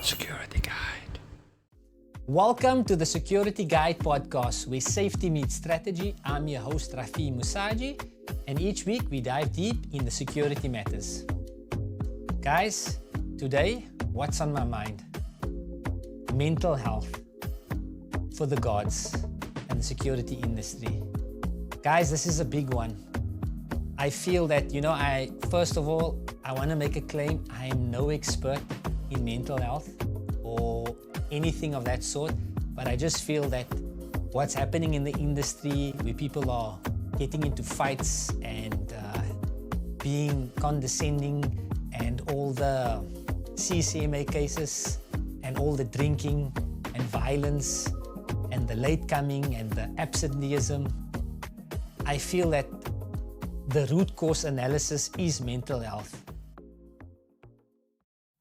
Security Guide. Welcome to the Security Guide podcast, where safety meets strategy. I'm your host, Rafee Moosagie, and each week we dive deep in the security matters. Guys, today, what's on my mind? Mental health for the gods and the security industry. Guys, this is a big one. I feel that, first of all, I want to make a claim. I am no expert in mental health or anything of that sort, but I just feel that what's happening in the industry, where people are getting into fights and being condescending, and all the CCMA cases and all the drinking and violence and the late coming and the absenteeism, I feel that the root cause analysis is mental health.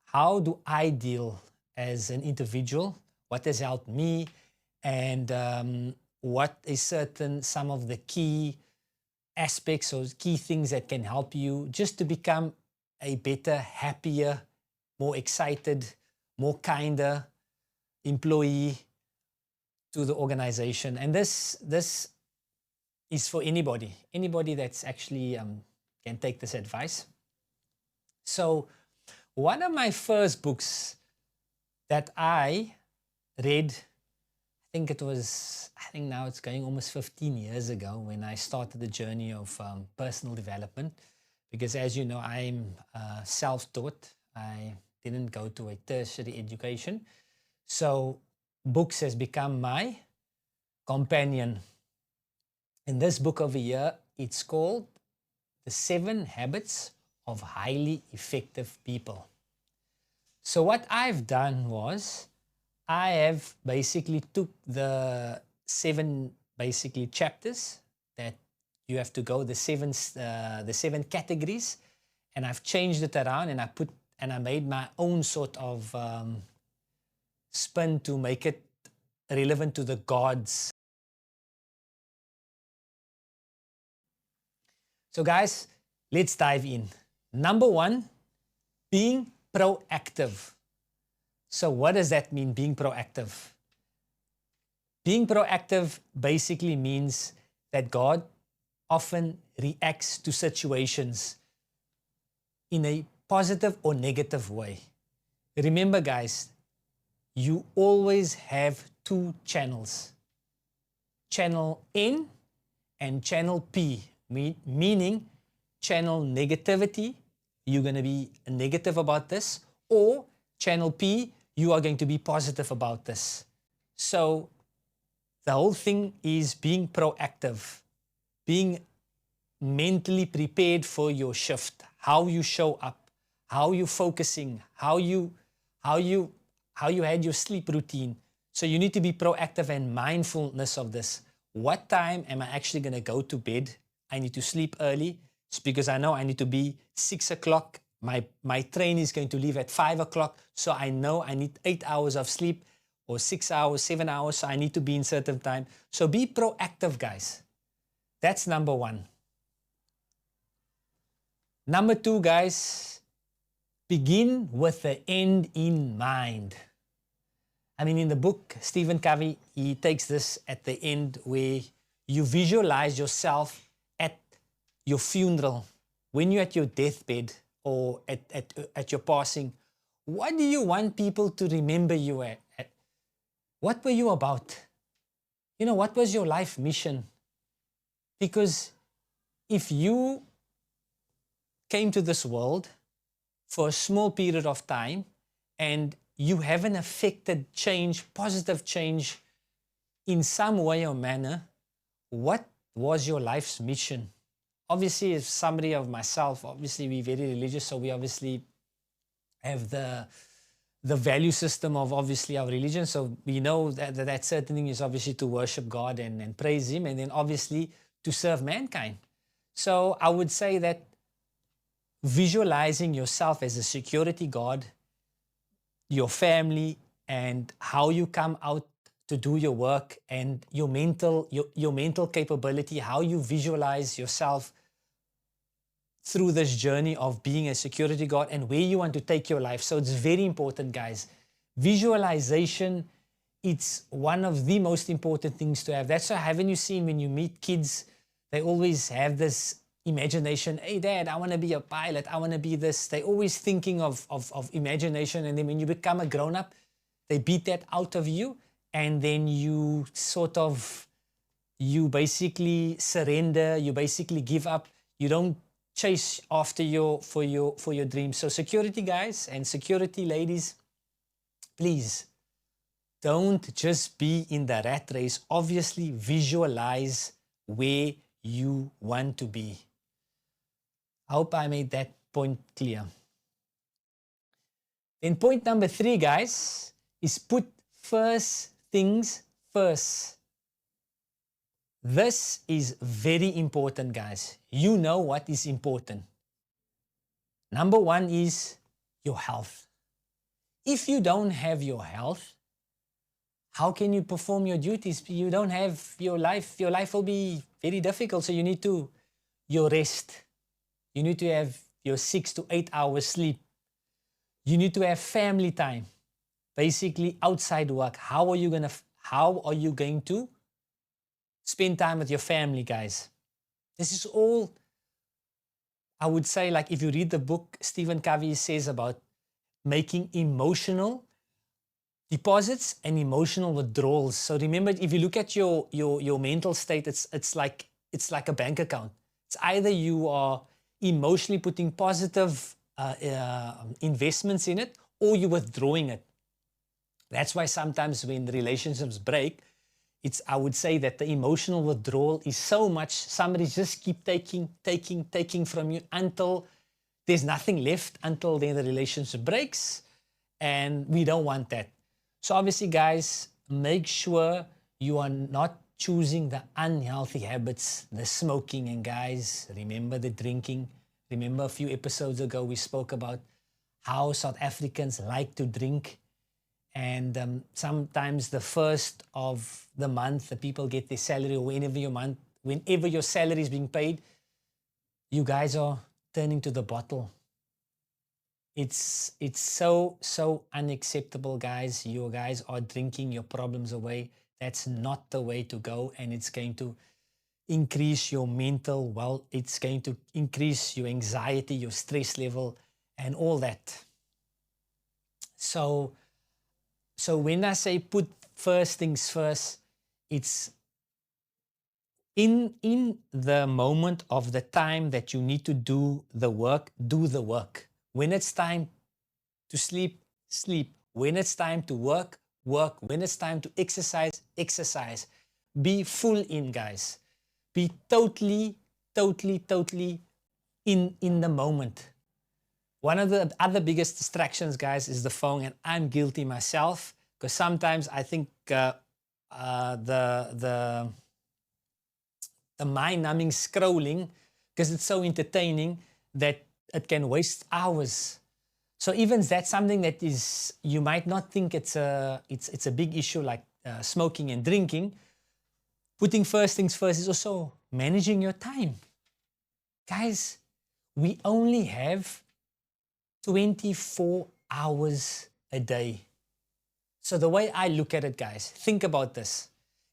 How do I deal as an individual? What has helped me? And what is some of the key aspects or key things that can help you just to become a better, happier, more excited, more kinder employee to the organization. And this is for anybody that's actually can take this advice. So one of my first books that I read, I think now it's going almost 15 years ago, when I started the journey of personal development. Because as you know, I'm self-taught. I didn't go to a tertiary education. So books has become my companion. In this book over here, it's called The 7 Habits of Highly Effective People. So what I've done was, I have basically took the 7 chapters that you have to go, the seven categories, and I've changed it around, and I made my own sort of spin to make it relevant to the gods. So guys, let's dive in. Number 1, being proactive. So what does that mean, being proactive? Being proactive basically means that God often reacts to situations in a positive or negative way. Remember guys, you always have 2 channels. Channel N and channel P, meaning channel negativity, you're going to be negative about this, or channel P, you are going to be positive about this. So the whole thing is being proactive, being mentally prepared for your shift, how you show up, how you focusing, how you had your sleep routine. So you need to be proactive and mindfulness of this. What time am I actually going to go to bed? I need to sleep early. It's because I know I need to be 6 o'clock. My train is going to leave at 5 o'clock. So I know I need 8 hours of sleep, or 6 hours, 7 hours. So I need to be in certain time. So be proactive, guys. That's number 1. Number 2, guys, begin with the end in mind. I mean, in the book, Stephen Covey, he takes this at the end, where you visualize yourself at your funeral, when you're at your deathbed or at your passing. What do you want people to remember you at? What were you about? What was your life mission? Because if you came to this world for a small period of time and you haven't affected change, positive change in some way or manner, what was your life's mission? Obviously, as somebody of myself, obviously we're very religious, so we obviously have the value system of obviously our religion. So we know that certain thing is obviously to worship God and praise Him, and then obviously to serve mankind. So I would say that visualizing yourself as a security guard, your family, and how you come out to do your work, and your mental capability, how you visualize yourself through this journey of being a security guard and where you want to take your life. So it's very important, guys. Visualization, it's one of the most important things to have. That's why, haven't you seen when you meet kids, they always have this imagination. Hey, Dad, I want to be a pilot. I want to be this. They're always thinking of imagination. And then when you become a grown-up, they beat that out of you. And then you sort of, you basically surrender. You basically give up. You don't chase after for your dreams. So security guys and security ladies, please don't just be in the rat race. Obviously, visualize where you want to be. I hope I made that point clear. Then point number 3, guys, is put first things first. This is very important, guys. You know what is important. Number 1 is your health. If you don't have your health, how can you perform your duties? You don't have your life. Your life will be very difficult. So you need your rest. You need to have your 6 to 8 hours sleep. You need to have family time, basically outside work. How are you going to spend time with your family, guys? This is all, I would say, like if you read the book, Stephen Covey says about making emotional deposits and emotional withdrawals. So remember, if you look at your mental state, it's like a bank account. It's either you are emotionally putting positive investments in it, or you're withdrawing it. That's why sometimes when relationships break, I would say that the emotional withdrawal is so much, somebody just keep taking from you until there's nothing left, until then the relationship breaks, and we don't want that. So obviously, guys, make sure you are not choosing the unhealthy habits, the smoking, and guys, remember the drinking. Remember a few episodes ago, we spoke about how South Africans like to drink. And sometimes the first of the month, the people get their salary, or whenever your salary is being paid, you guys are turning to the bottle. It's so unacceptable, guys. You guys are drinking your problems away. That's not the way to go, and it's going to increase your mental it's going to increase your anxiety, your stress level, and all that. So when I say put first things first, it's in the moment of the time that you need to do the work, do the work. When it's time to sleep, sleep. When it's time to work, work. When it's time to exercise, exercise. Be full in, guys. Be totally in the moment. One of the other biggest distractions, guys, is the phone, and I'm guilty myself, because sometimes I think the mind-numbing scrolling, because it's so entertaining, that it can waste hours. So even that's something that is, you might not think it's a big issue, like smoking and drinking. Putting first things first is also managing your time. Guys, we only have 24 hours a day. So the way I look at it, guys, think about this.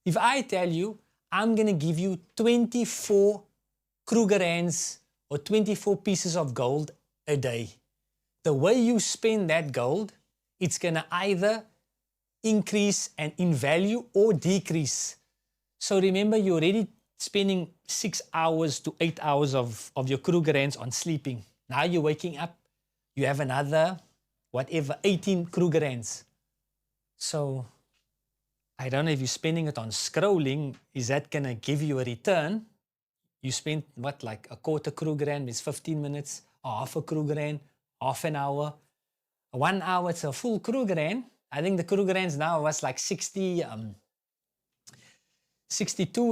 If I tell you, I'm going to give you 24 Krugerrands or 24 pieces of gold a day, the way you spend that gold, it's going to either increase and in value or decrease. So remember, you're already spending 6 hours to 8 hours of your Krugerrands on sleeping. Now you're waking up, you have another, 18 Krugerrands. So I don't know if you're spending it on scrolling, is that going to give you a return? You spent like a quarter Krugerrand, it's 15 minutes, half a Krugerrand, half an hour. 1 hour, it's a full Krugerrand. I think the Krugerrands now was like 62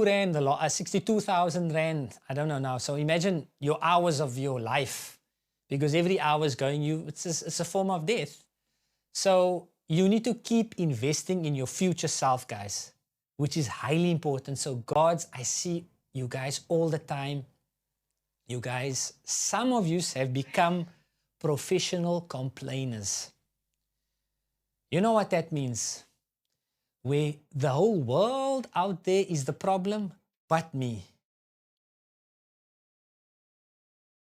Rand, 62,000 Rand. I don't know now. So imagine your hours of your life, because every hour is going it's a form of death. So you need to keep investing in your future self, guys, which is highly important. So I see you guys all the time. You guys, some of you have become professional complainers. You know what that means? Where the whole world out there is the problem, but me.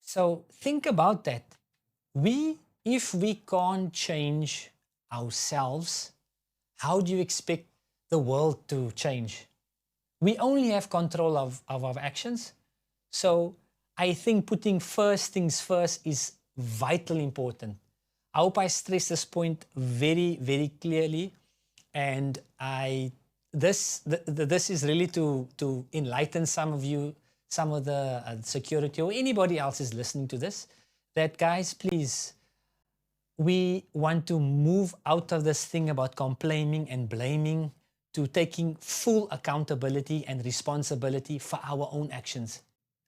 So think about that. If we can't change ourselves, how do you expect the world to change? We only have control of our actions. So I think putting first things first is vitally important. I hope I stress this point very, very clearly. And this is really to enlighten some of you, some of the security or anybody else is listening to this, that guys, please, we want to move out of this thing about complaining and blaming to taking full accountability and responsibility for our own actions.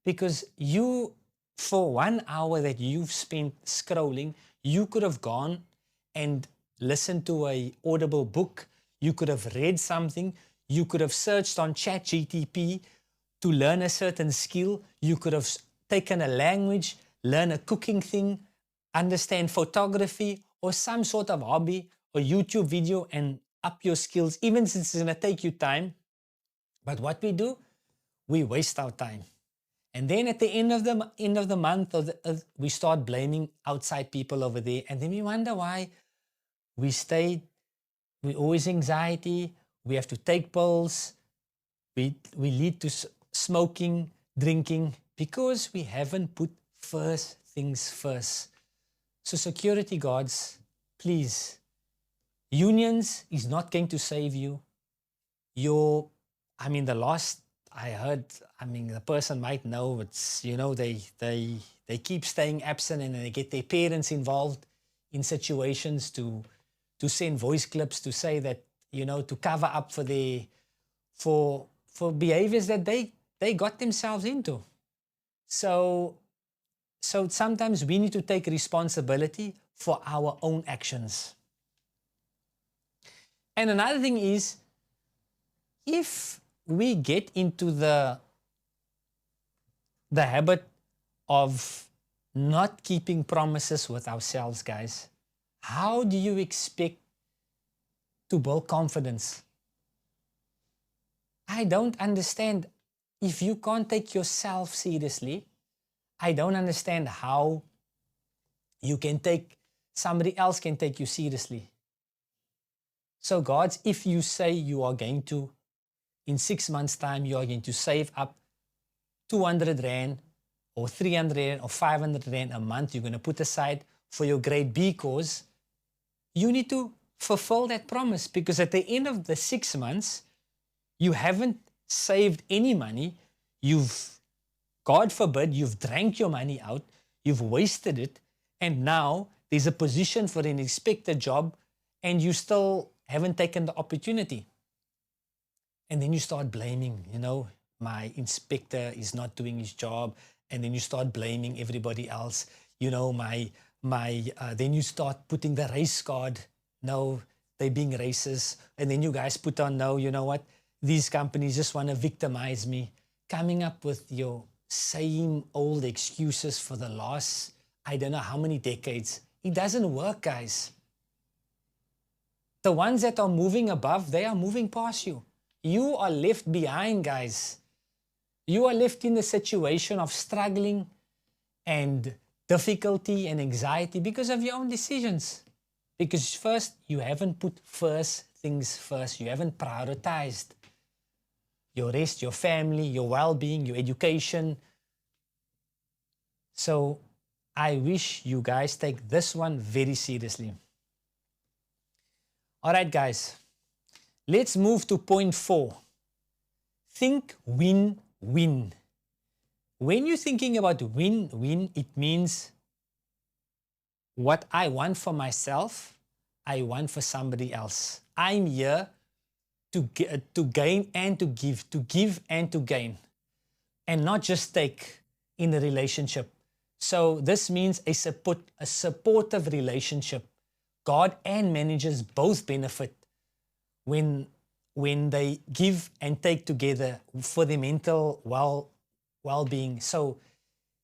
Because you, for 1 hour that you've spent scrolling, you could have gone and listened to a audible book. You could have read something. You could have searched on ChatGPT to learn a certain skill. You could have taken a language, learn a cooking thing, understand photography or some sort of hobby or YouTube video and up your skills, even since it's going to take you time. But what we do, we waste our time. And then at the end of the month, we start blaming outside people over there. And then we wonder why we always anxiety, we have to take pills, we lead to smoking, drinking, because we haven't put first things first. So security guards, please, unions is not going to save you. The last I heard, the person might know, it's, they keep staying absent and they get their parents involved in situations to send voice clips to say that, to cover up for behaviors that they got themselves into. So sometimes we need to take responsibility for our own actions. And another thing is, if we get into the habit of not keeping promises with ourselves, guys, how do you expect to build confidence? I don't understand. If you can't take yourself seriously, I don't understand how somebody else can take you seriously. So guards, if you say you are going to, in 6 months' time, you are going to save up 200 Rand or 300 Rand or 500 Rand a month, you're going to put aside for your grade B course, you need to fulfill that promise, because at the end of the 6 months, you haven't saved any money. God forbid, you've drank your money out, you've wasted it, and now there's a position for an inspector job and you still haven't taken the opportunity. And then you start blaming, my inspector is not doing his job. And then you start blaming everybody else. Then you start putting the race card. No, they're being racist. And then you guys put on, no, you know what? These companies just want to victimize me. Coming up with your same old excuses for the last, I don't know how many decades. It doesn't work, guys. The ones that are moving above, they are moving past you. You are left behind, guys. You are left in a situation of struggling and difficulty and anxiety because of your own decisions. Because first, you haven't put first things first. You haven't prioritized your rest, your family, your well-being, your education. So I wish you guys take this one very seriously. All right, guys. Let's move to point 4. Think win-win. When you're thinking about win-win, it means what I want for myself, I want for somebody else. I'm here to gain and to give and to gain, and not just take in a relationship. So this means a supportive relationship. God and managers both benefit when they give and take together for their mental well-being. So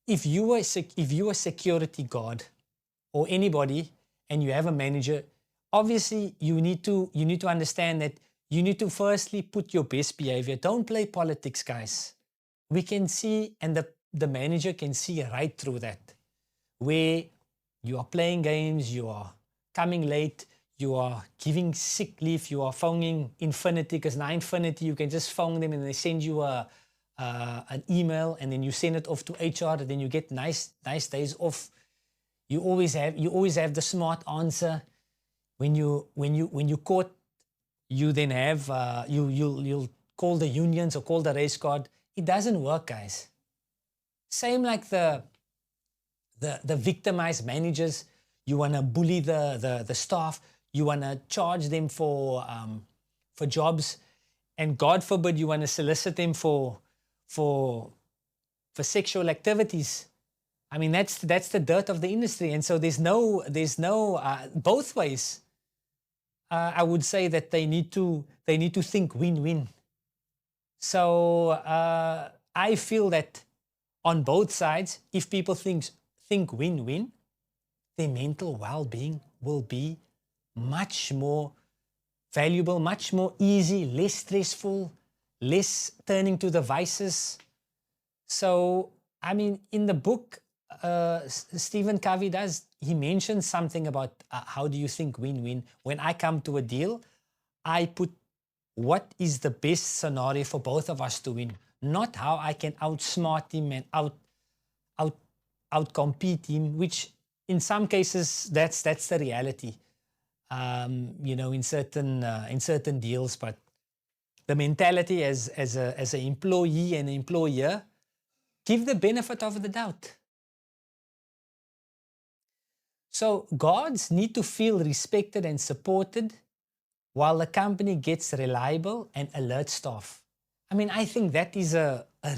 if you are a security guard or anybody and you have a manager, obviously you need to understand that you need to firstly put your best behavior. Don't play politics, guys. We can see, and the manager can see right through that, where you are playing games, you are coming late, you are giving sick leave, you are phoning Infinity, because now Infinity, you can just phone them and they send you an email, and then you send it off to HR, and then you get nice days off. You always have the smart answer. When you caught, you then have you'll call the unions or call the race card. It doesn't work, guys. Same like the victimized managers. You want to bully the staff. You want to charge them for jobs, and God forbid you want to solicit them for sexual activities. I mean, that's the dirt of the industry, and so there's no both ways. I would say that they need to think win-win. So I feel that on both sides, if people think win-win, their mental well-being will be much more valuable, much more easy, less stressful, less turning to the vices. So, I mean, in the book, Stephen Covey he mentions something about how do you think win-win. When I come to a deal, I put what is the best scenario for both of us to win, not how I can outsmart him and outcompete him, which in some cases that's the reality, in certain deals. But the mentality as an employee and an employer, give the benefit of the doubt. So guards need to feel respected and supported, while the company gets reliable and alert staff. I mean, I think that is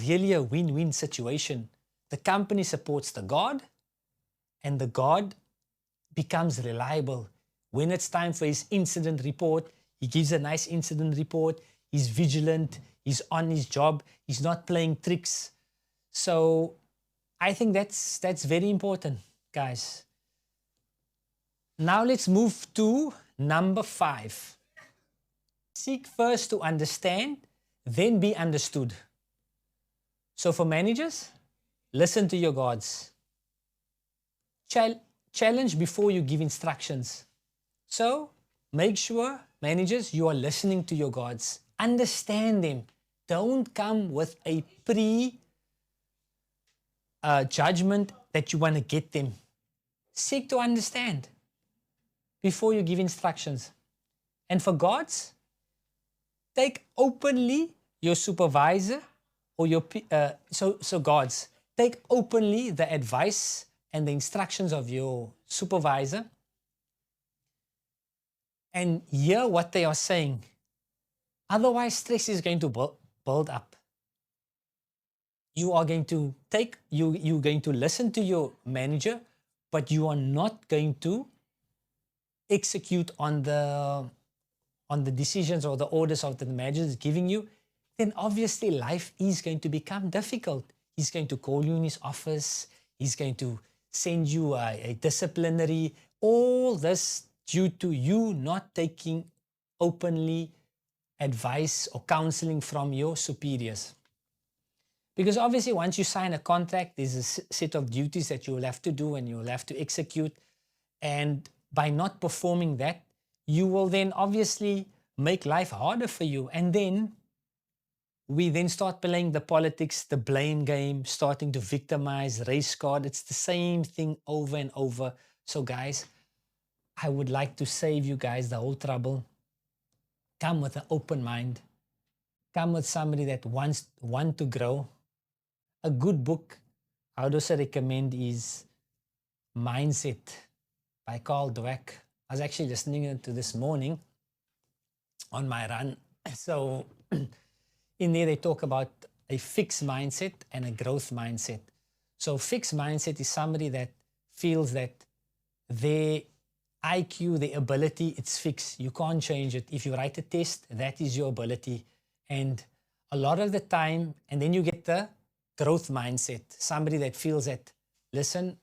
really a win-win situation. The company supports the guard, and the guard becomes reliable. When it's time for his incident report, he gives a nice incident report. He's vigilant. He's on his job. He's not playing tricks. So I think that's very important, guys. Now let's move to number 5. Seek first to understand, then be understood. So for managers, listen to your guards. Challenge before you give instructions. So make sure, managers, you are listening to your guards. Understand them. Don't come with a judgment that you want to get them. Seek to understand before you give instructions. And for guards, take openly your supervisor or your so guards, take openly the advice and the instructions of your supervisor and hear what they are saying. Otherwise, stress is going to build up. You are going to you're going to listen to your manager, but you are not going to execute on the decisions or the orders of the manager is giving you. Then obviously life is going to become difficult. He's going to call you in his office. He's going to send you a disciplinary. All this due to you not taking openly advice or counseling from your superiors. Because obviously once you sign a contract, there's a set of duties that you will have to do and you will have to execute. And by not performing that, you will then obviously make life harder for you. And then we then start playing the politics, the blame game, starting to victimize, race card. It's the same thing over and over. So guys, I would like to save you guys the whole trouble. Come with an open mind. Come with somebody that wants to grow. A good book I would also recommend is Mindset by Carl Dweck. I was actually listening to this morning on my run. So in there they talk about a fixed mindset and a growth mindset. So fixed mindset is somebody that feels that their IQ, their ability, it's fixed. You can't change it. If you write a test, that is your ability. And a lot of the time, and then you get the growth mindset. Somebody that feels that, listen,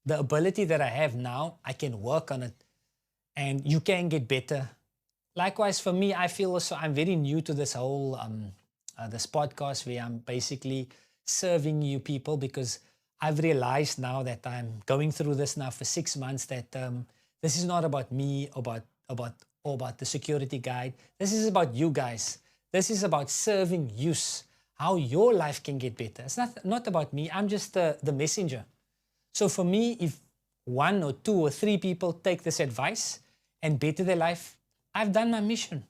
the ability that I have now, I can work on it. and you can get better. Likewise, for me, I feel also I'm very new to this whole this podcast where I'm basically serving you people, because I've realized now that I'm going through this now for 6 months that this is not about me, about the security guide. This is about you guys. This is about serving use, how your life can get better. It's not about me. I'm just the messenger. So for me, if 1 or 2 or 3 people take this advice and better their life, I've done my mission.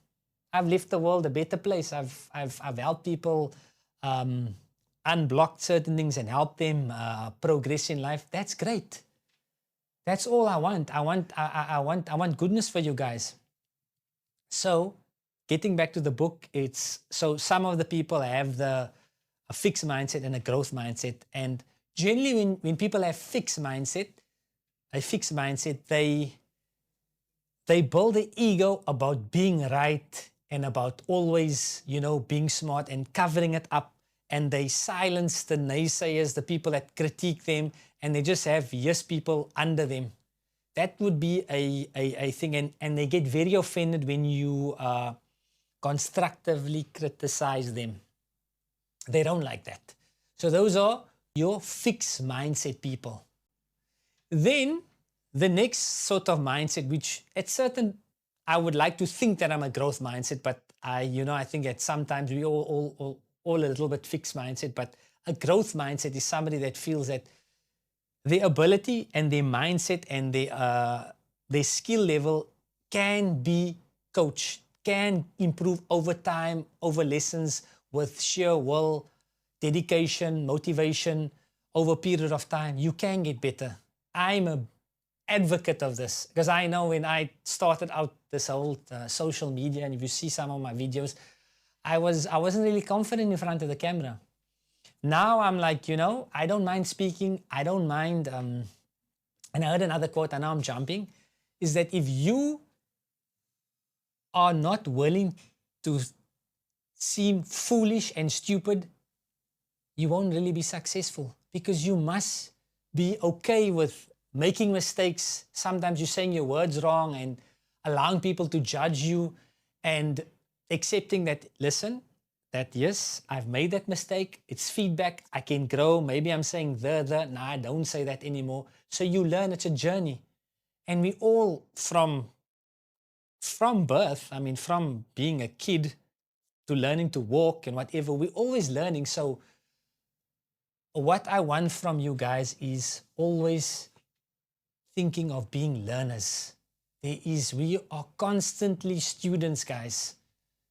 I've left the world a better place. I've helped people unblock certain things and help them progress in life. That's great. That's all I want. I want goodness for you guys. So, getting back to the book, it's so some of the people have a fixed mindset and a growth mindset, and generally when people have a fixed mindset, they build the ego about being right and about always, being smart and covering it up. And they silence the naysayers, the people that critique them, and they just have yes people under them. That would be a thing. And they get very offended when you constructively criticize them. They don't like that. So those are your fixed mindset people. Then the next sort of mindset, which at certain, I would like to think that I'm a growth mindset, but I think that sometimes we all a little bit fixed mindset, but a growth mindset is somebody that feels that their ability and their mindset and their skill level can be coached, can improve over time, over lessons, with sheer will, dedication, motivation, over a period of time. You can get better. I'm an advocate of this, because I know when I started out this whole social media, and if you see some of my videos, I wasn't really confident in front of the camera. Now I'm like, I don't mind speaking. I don't mind. And I heard another quote, and now I'm jumping, is that if you are not willing to seem foolish and stupid, you won't really be successful, because you must be okay with making mistakes. Sometimes you're saying your words wrong and allowing people to judge you, and accepting that, listen, that yes, I've made that mistake. It's feedback. I can grow. Maybe I'm saying no, I don't say that anymore. So you learn. It's a journey. And we all, from birth, from being a kid to learning to walk and whatever, we're always learning. So what I want from you guys is always thinking of being learners. We are constantly students, guys.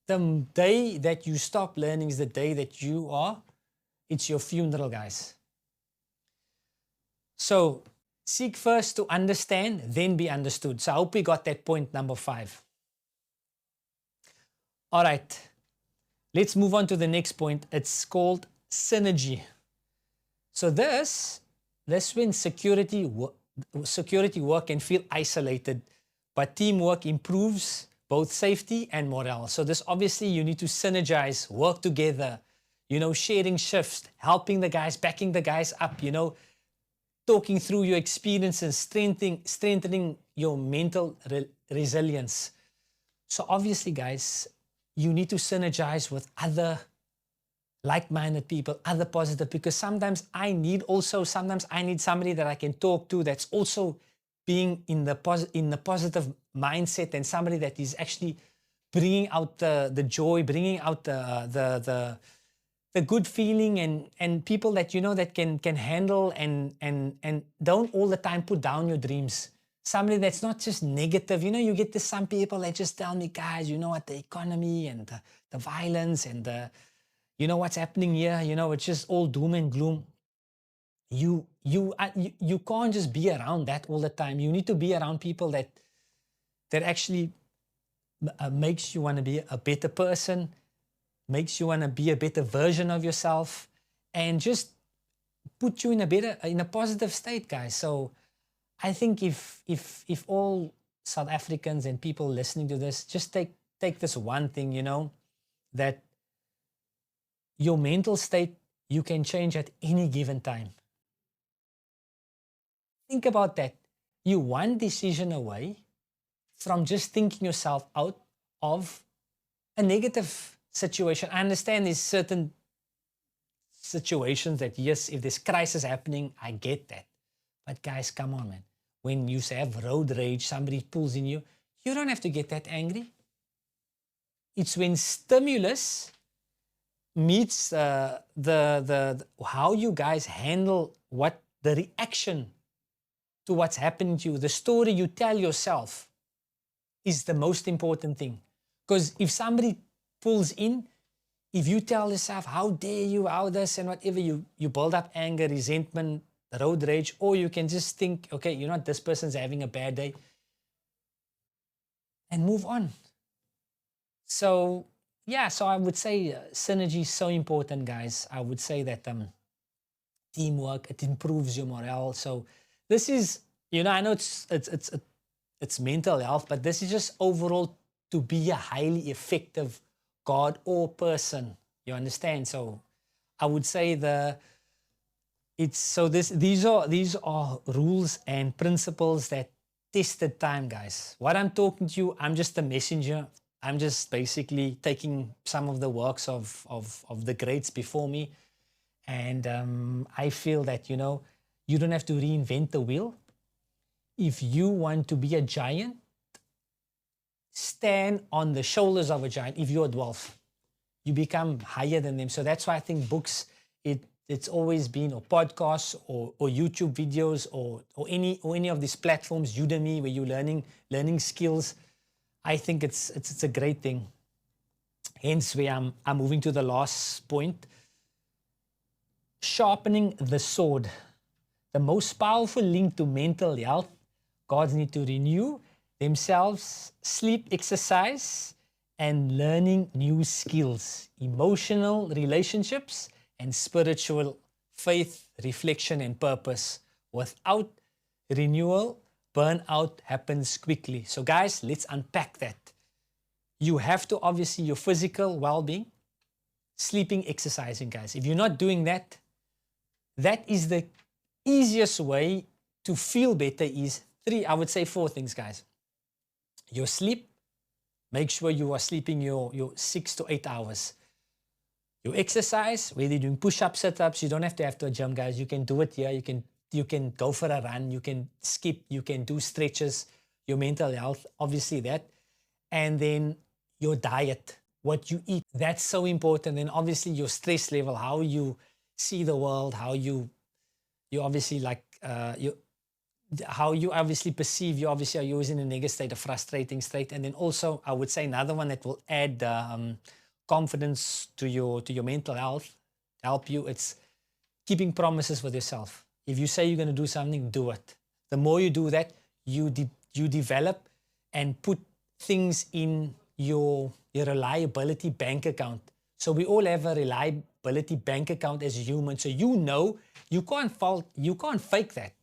The day that you stop learning is the day that it's your funeral, guys. So seek first to understand, then be understood. So I hope we got that point number 5. All right, let's move on to the next point. It's called synergy. So this when security work can feel isolated, but teamwork improves both safety and morale. So this, obviously, you need to synergize, work together, sharing shifts, helping the guys, backing the guys up, talking through your experiences, strengthening your mental resilience. So obviously, guys, you need to synergize with other like-minded people, other positive, because sometimes I need somebody that I can talk to that's also being in the positive mindset, and somebody that is actually bringing out the joy, bringing out the good feeling, and people that that can handle and don't all the time put down your dreams. Somebody that's not just negative. You get to some people that just tell me, guys, what, the economy and the violence and the what's happening here, it's just all doom and gloom. You can't just be around that all the time. You need to be around people that actually makes you want to be a better person, makes you want to be a better version of yourself, and just put you in a positive state, guys. So I think if all South Africans and people listening to this just take this one thing, that your mental state, you can change at any given time. Think about that. You're one decision away from just thinking yourself out of a negative situation. I understand there's certain situations that, yes, if there's crisis happening, I get that. But guys, come on, man. When you have road rage, somebody pulls in you, you don't have to get that angry. It's when stimulus meets how you guys handle what the reaction to what's happened to you, the story you tell yourself is the most important thing. Because if somebody pulls in, if you tell yourself, how dare you, how this and whatever, you build up anger, resentment, road rage, or you can just think, okay, you know what, this person's having a bad day, and move on. So yeah, so I would say synergy is so important, guys. I would say that teamwork, it improves your morale. So this is, you know, I know it's mental health, but this is just overall to be a highly effective God or person. You understand? So I would say these are rules and principles that tested time, guys. What I'm talking to you, I'm just a messenger. I'm just basically taking some of the works of the greats before me. And I feel that, you know, you don't have to reinvent the wheel. If you want to be a giant, stand on the shoulders of a giant. If you're a dwarf, you become higher than them. So that's why I think books, it's always been, or podcasts, or YouTube videos, or any of these platforms, Udemy, where you're learning skills. I think it's a great thing. Hence, where I'm moving to the last point. Sharpening the sword. The most powerful link to mental health. Gods need to renew themselves, sleep, exercise, and learning new skills, emotional relationships, and spiritual faith, reflection, and purpose. Without renewal, burnout happens quickly. So guys, let's unpack that. You have to, obviously, your physical well-being, sleeping, exercising, guys. If you're not doing that, that is the easiest way to feel better. Is I would say 4 things, guys. Your sleep, make sure you are sleeping your 6 to 8 hours. Your exercise, whether you're doing push-ups, sit-ups, you don't have to a gym, guys. You can do it here. You can go for a run. You can skip. You can do stretches. Your mental health, obviously that. And then your diet, what you eat, that's so important. And obviously your stress level, how you see the world, how you obviously how you obviously perceive, you obviously are using a negative state, a frustrating state. And then also, I would say another one that will add confidence to your mental health, help you, it's keeping promises with yourself. If you say you're going to do something, do it. The more you do that, you develop and put things in your reliability bank account. So we all have a reliability bank account as a human. So you know, you can't fake that.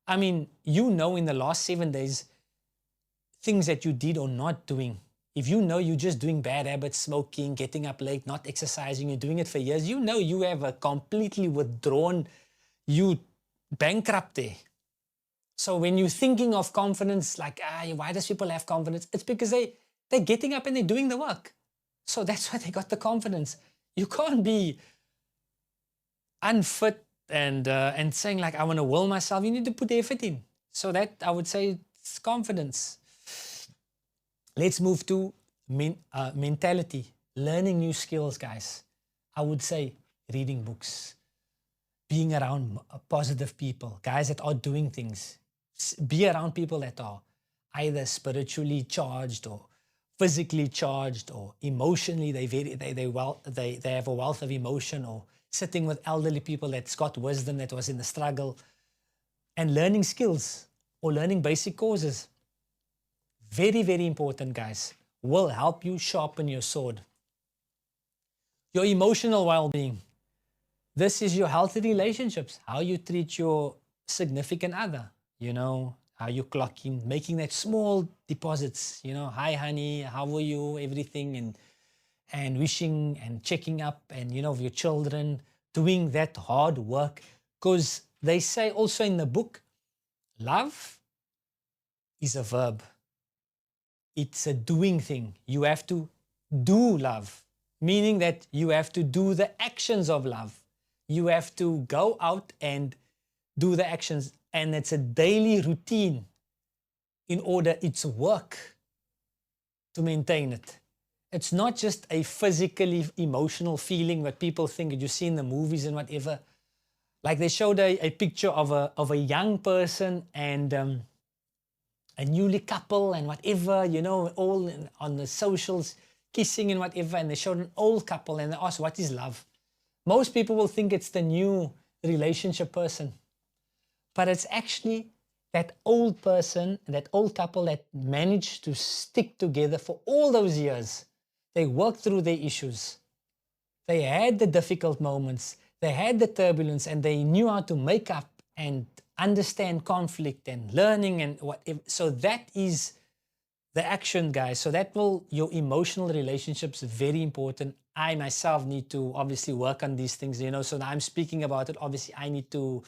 I mean, you know, in the last 7 days, things that you did or not doing. If you know you're just doing bad habits, smoking, getting up late, not exercising, you're doing it for years, you know you have a completely withdrawn, you bankrupt there. So when you're thinking of confidence, like, why does people have confidence? It's because they're getting up and they're doing the work. So that's why they got the confidence. You can't be unfit and saying like, I want to will myself. You need to put the effort in. So that, I would say, it's confidence. Let's move to mentality, learning new skills, guys. I would say reading books, being around positive people, guys that are doing things. Be around people that are either spiritually charged or physically charged or emotionally they have a wealth of emotion, or sitting with elderly people that's got wisdom, that was in the struggle, and learning skills or learning basic courses. Very, very important, guys. Will help you sharpen your sword. Your emotional well-being. This is your healthy relationships, how you treat your significant other, you know, how you clock in, making that small deposits, you know, hi honey, how are you, everything, and wishing and checking up, and, you know, your children, doing that hard work. Because they say also in the book, love is a verb. it's a doing thing. You have to do love, meaning that you have to do the actions of love. You have to go out and do the actions, and it's a daily routine in order it's work to maintain it. It's not just a physically emotional feeling what people think that you see in the movies and whatever. Like they showed a picture of a young person and a newly couple and whatever, you know, all on the socials, kissing and whatever, and they showed an old couple and they asked, what is love? Most people will think it's the new relationship person, but it's actually that old person, that old couple that managed to stick together for all those years. They worked through their issues. They had the difficult moments. They had the turbulence, and they knew how to make up and understand conflict and learning and whatever. So that is the action, guys. So that will, your emotional relationships are very important. I myself need to obviously work on these things, you know. So now I'm speaking about it. Obviously, I need to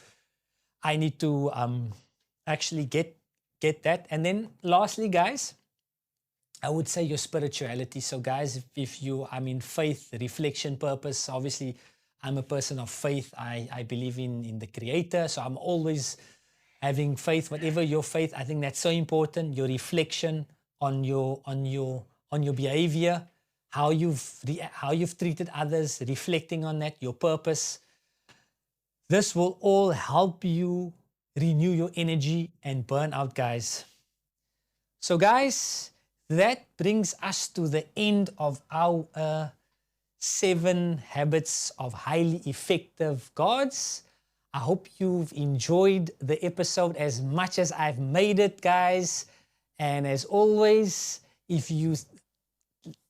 actually get that. And then lastly, guys, I would say your spirituality. So guys, if you, I mean, faith, reflection, purpose, obviously I'm a person of faith. I believe in the creator. So I'm always having faith, whatever your faith. I think that's so important. Your reflection on your behavior, how you've treated others, reflecting on that, your purpose. This will all help you renew your energy and burn out, guys. So guys, that brings us to the end of our 7 habits of highly effective gods. I hope you've enjoyed the episode as much as I've made it, guys. And as always, if you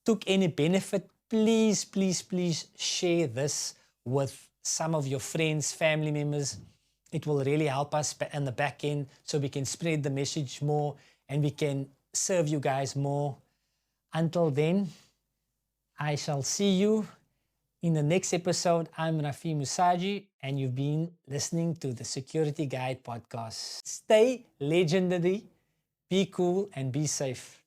took any benefit, please, please, please share this with some of your friends, family members. It will really help us in the back end so we can spread the message more and we can serve you guys more. Until then, I shall see you in the next episode. I'm Rafee Moosagie, and you've been listening to the Security Guide podcast. Stay legendary, be cool, and be safe.